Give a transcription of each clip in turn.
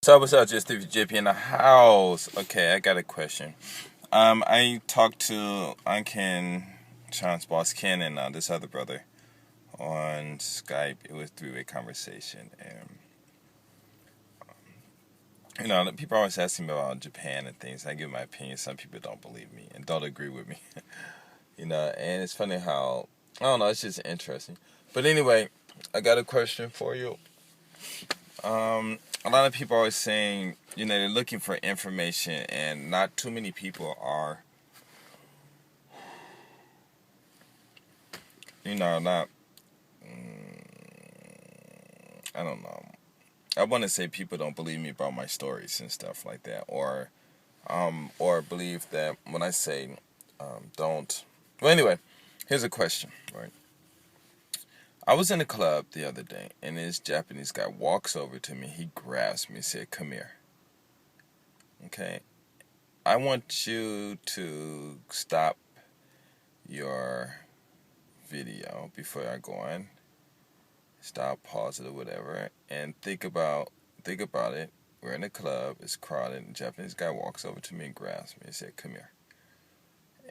So what's up, just JP in the house. Okay, I got a question. I talked to Ken, Sean's boss Ken, and this other brother on Skype. It was three-way conversation, and the people always ask me about Japan and things. I give my opinion. Some people don't believe me and don't agree with me. And it's funny how I don't know. It's just interesting. But anyway, I got a question for you. A lot of people are always saying, they're looking for information, and not too many people are, not, I don't know. I want to say people don't believe me about my stories and stuff like that, or believe that when I say, don't. Well, anyway, here's a question, right? I was in a club the other day, and this Japanese guy walks over to me. He grabs me and said, "Come here." Okay, I want you to stop your video before I go on. Stop, pause it, or whatever, and think about it. We're in a club. It's crowded. And a Japanese guy walks over to me and grabs me and said, "Come here."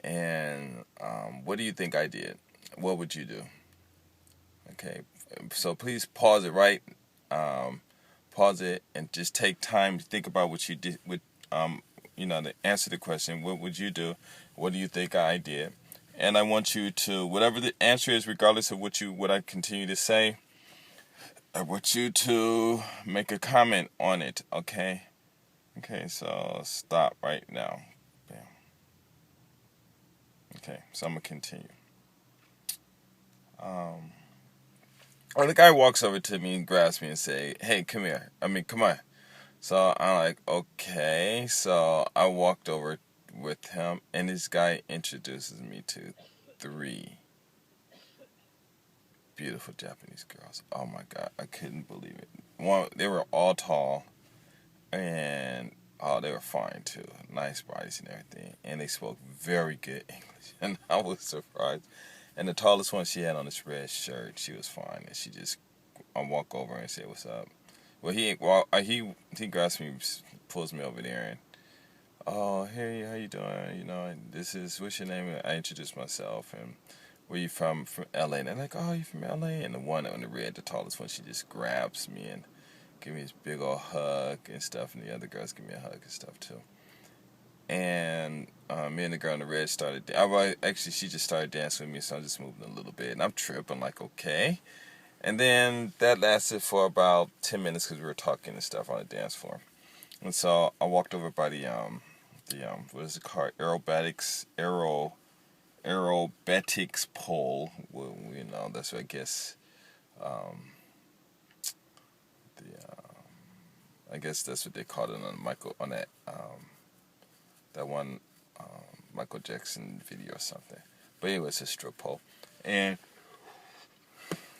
And what do you think I did? What would you do? Okay, so please pause it right. Pause it and just take time to think about what you did. To answer the question, what would you do? What do you think I did? And I want you to, whatever the answer is, regardless of what I continue to say, I want you to make a comment on it, okay? Okay, so stop right now. Bam. Okay, so I'm going to continue. Or the guy walks over to me and grabs me and say, "Hey, come here. Come on." So I'm like, okay. So I walked over with him, and this guy introduces me to three beautiful Japanese girls. Oh my God, I couldn't believe it. One, they were all tall, and they were fine too. Nice bodies and everything, and they spoke very good English, and I was surprised. And the tallest one, she had on this red shirt. She was fine, and she just I walk over and say, "What's up?" Well, he grabs me, pulls me over there, and oh, hey, how you doing? And this is what's your name? And I introduce myself, and where you from? From LA. And they're like, "Oh, you from LA?" And the one on the red, the tallest one, she just grabs me and give me this big old hug and stuff, and the other girls give me a hug and stuff too. And me and the girl in the red started. Actually, she just started dancing with me, so I'm just moving a little bit, and I'm tripping like, okay. And then that lasted for about 10 minutes because we were talking and stuff on the dance floor. And so I walked over by the what is it called? Aerobatics pole. Well, that's what I guess the I guess that's what they called it on that one Michael Jackson video or something. But anyway, it's a strip pole. And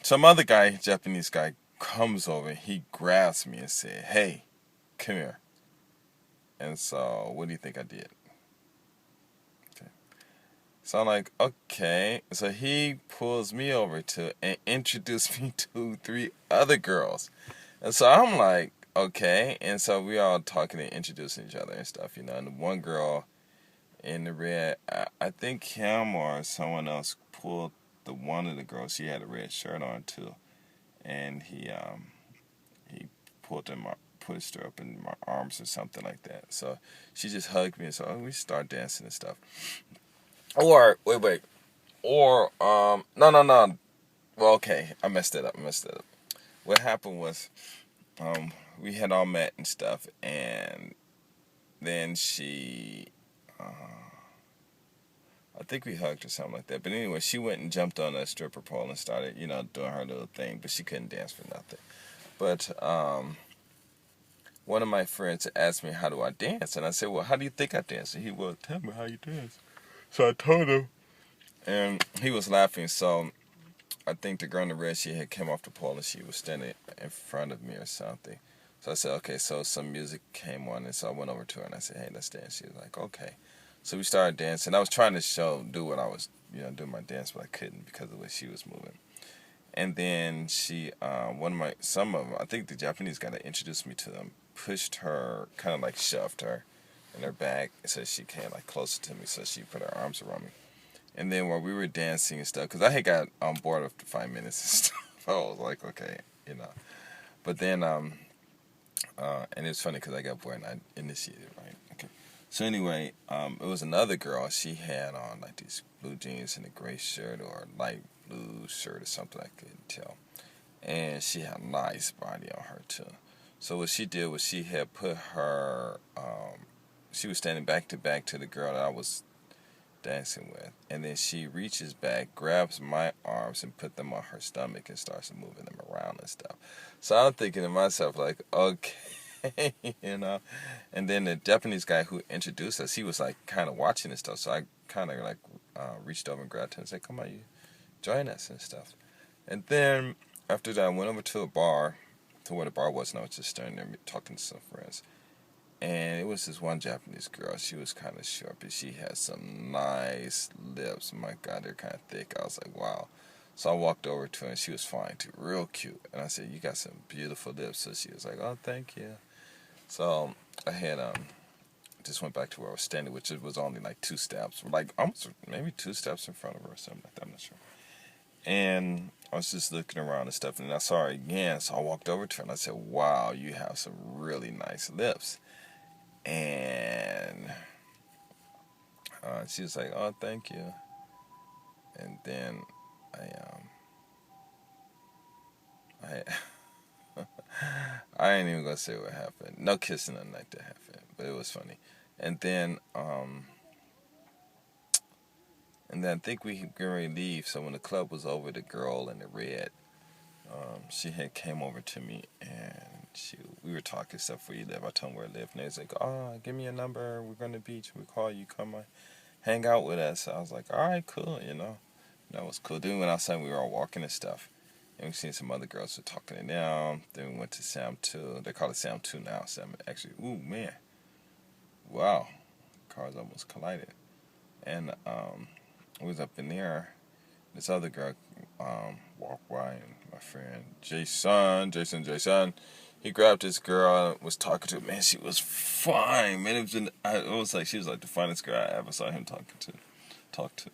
some other guy, Japanese guy, comes over. He grabs me and said, "Hey, come here." And so, what do you think I did? Okay. So I'm like, okay. So he pulls me over to and introduces me to three other girls. And so I'm like, okay. And so we all talking and introducing each other and stuff, And the one girl in the red, I think him or someone else pulled the one of the girls. She had a red shirt on too, and he pushed her up in my arms or something like that. So she just hugged me, and so we start dancing and stuff. Or wait, or no, no, no. Well, okay, I messed it up. What happened was, we had all met and stuff, and then I think we hugged or something like that. But anyway, she went and jumped on a stripper pole and started, doing her little thing. But she couldn't dance for nothing. But one of my friends asked me, "How do I dance?" And I said, "Well, how do you think I dance?" And he, "Well, tell me how you dance." So I told him, and he was laughing. So I think the girl in the red, she had came off the pole and she was standing in front of me or something. So I said, okay, so some music came on, and so I went over to her and I said, "Hey, let's dance." She was like, "Okay." So we started dancing. I was trying to do what I was, doing my dance, but I couldn't because of the way she was moving. And then some of them, I think the Japanese guy that introduced me to them pushed her, kind of like shoved her in her back so she came like closer to me, so she put her arms around me. And then while we were dancing and stuff, because I had got on board after 5 minutes and stuff, I was like, okay, you know. But then, and it's funny because I got bored and I initiated, right? Okay. So anyway, it was another girl. She had on like these blue jeans and a gray shirt or a light blue shirt or something, I couldn't tell. And she had a nice body on her too. So what she did was she had put her, she was standing back to the girl that I was dancing with, and then she reaches back, grabs my arms and put them on her stomach and starts moving them around and stuff. So I'm thinking to myself like, okay, you know. And then the Japanese guy who introduced us, he was like kind of watching and stuff. So I kind of like reached over and grabbed him and said, "Come on, you join us and stuff." And then after that, I went over to a bar, to where the bar was, and I was just standing there talking to some friends. And it was this one Japanese girl. She was kind of short, but she had some nice lips. My God, they're kind of thick. I was like, wow. So I walked over to her, and she was fine, too. Real cute. And I said, you got some beautiful lips. So she was like, oh, thank you. So I had just went back to where I was standing, which was only like 2 steps. Like almost maybe 2 steps in front of her or something like that. I'm not sure. And I was just looking around and stuff, and I saw her again. So I walked over to her, and I said, wow, you have some really nice lips. And she was like, "Oh, thank you." And then I I ain't even gonna say what happened. No kissing or nothing like that happened, but it was funny. And then I think we were ready to leave. So when the club was over, the girl in the red, she had came over to me, and we were talking stuff where you live. I told them where I live, and they was like, "Oh, give me a number. We're going to the beach. We call you. Come on, hang out with us." So I was like, "All right, cool." You know, that was cool. Then we went outside. We were all walking and stuff, and we seen some other girls were talking to them. Then we went to Sam 2. They call it Sam 2 now. Sam actually. Ooh man, wow, cars almost collided, and we was up in there. This other girl walked by, and my friend Jason, he grabbed this girl and was talking to her. Man, she was fine. Man, it was like she was like the finest girl I ever saw him talk to.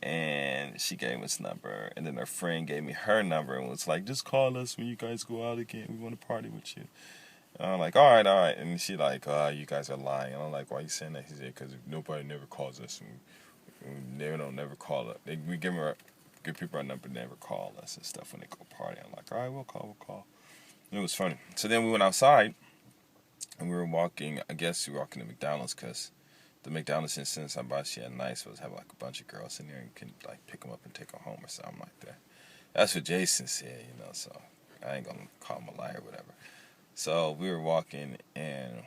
And she gave us number, and then her friend gave me her number and was like, "Just call us when you guys go out again. We want to party with you." And I'm like, all right. And she like, "You guys are lying." And I'm like, "Why are you saying that?" She said, "Because nobody never calls us. And they don't never call us. We give people our number, never call us and stuff when they go party." I'm like, "All right, we'll call." And it was funny. So then we went outside, and we were walking. I guess we were walking to McDonald's, because the McDonald's instance I bought, she had nice, was have like a bunch of girls in there, and you can like pick them up and take them home or something like that. That's what Jason said, you know. So I ain't gonna call him a liar or whatever. So we were walking, and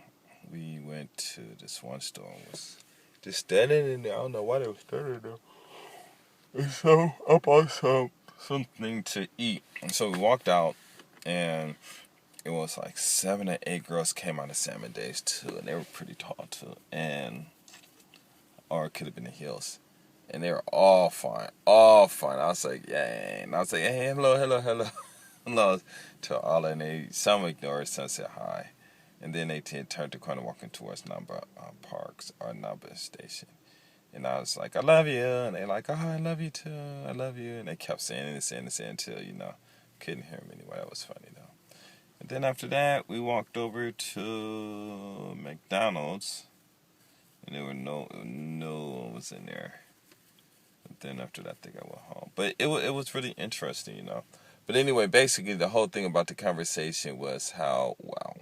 we went to this one store and was just standing in there. I don't know why they were standing there. And so I bought something to eat. And so we walked out, and it was like 7 or 8 girls came out of Salmon Days too, and they were pretty tall too, or it could have been the Hills, and they were all fine. I was like, yeah, and I was like, hey, hello, to all, and some ignored, some said hi, and then they turned the corner walking towards Namba Parks or Namba Station. And I was like, "I love you." And they like, "Oh, I love you too. I love you." And they kept saying it until, couldn't hear them anyway. That was funny, though. And then after that, we walked over to McDonald's. And there were no one was in there. And then after that, I think I went home. But it was really interesting. But anyway, basically, the whole thing about the conversation was how, wow.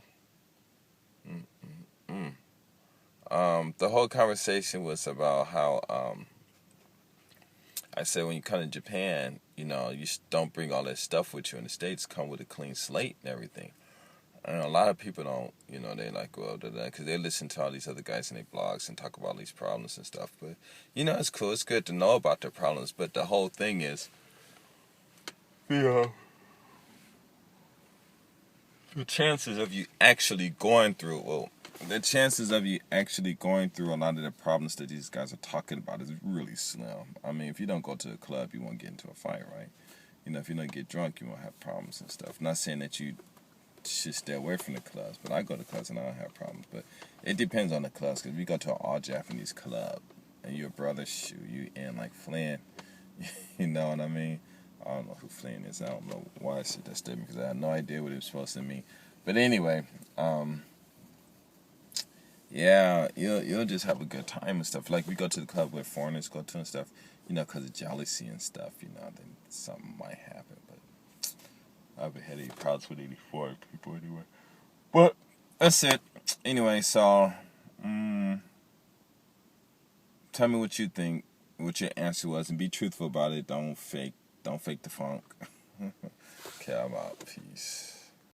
The whole conversation was about how, I said when you come to Japan, you don't bring all that stuff with you. In the States, come with a clean slate and everything. And a lot of people don't, they like, well, because they listen to all these other guys in their blogs and talk about these problems and stuff. But, it's cool. It's good to know about their problems. But the whole thing is, the chances of you actually going through, a lot of the problems that these guys are talking about is really slim. I mean, if you don't go to the club, you won't get into a fight, right? If you don't get drunk, you won't have problems and stuff. Not saying that you should stay away from the clubs. But I go to clubs and I don't have problems. But it depends on the clubs. Because we go to an all Japanese club and your brother shoot you in like Flynn. You know what I mean? I don't know who Flynn is. I don't know why I said that statement because I had no idea what it was supposed to mean. But anyway, yeah, you'll just have a good time and stuff. Like we go to the club where foreigners go to and stuff, you know, because of jealousy and stuff, you know, then something might happen. But I've been had problems with 84 people anyway. But that's it. Anyway, so tell me what you think, what your answer was, and be truthful about it. Don't fake the funk. Okay, I'm out. Peace.